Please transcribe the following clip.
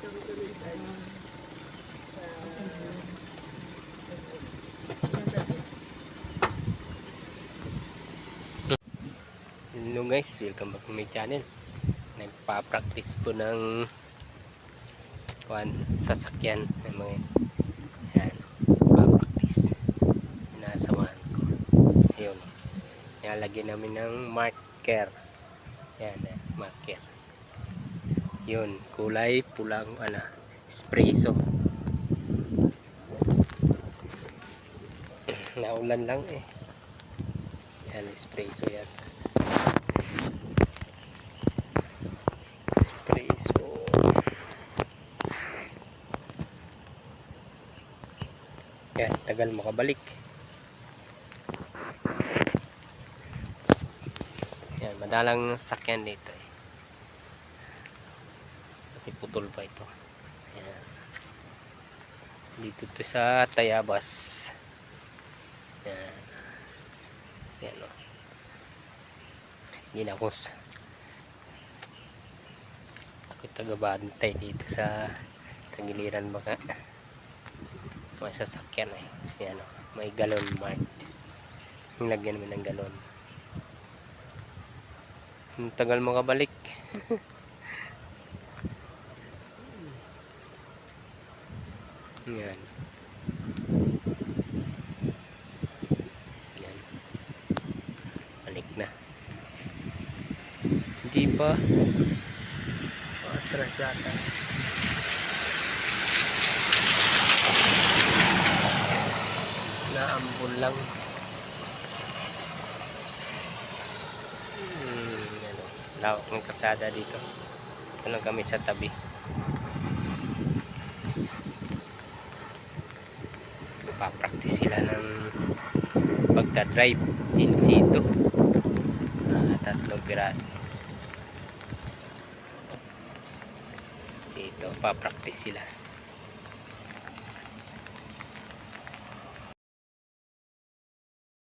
Hello guys, welcome back to my channel. Nagpa-practice po ng sasakyan ng mga yan, pa-practice. Nasamahan ko. Ayun. Nilalagyan namin ng marker. Yan, marker. Yun, kulay pulang espresso. Naulan lang eh. Yan, espresso yan. Espresso. Yan, tagal makabalik. Yan, madalang sakyan dito eh. Kasi putol pa ito. Yan. Dito to sa Tayabas. Yan. Yan o. Hindi na ako taga-bantay dito sa tagiliran mga sasakyan eh. Yan o. May galon mark. Lagyan namin ng galon. Ang tagal makabalik. Yan. Yan. Balik na. Hindi pa. Atras yata. Naambon lang. Lawak ng kalsada dito. Ito lang kami sa tabi. Papractice sila ng pagdadrive in situ. 3 piraso. Ito, papractice sila.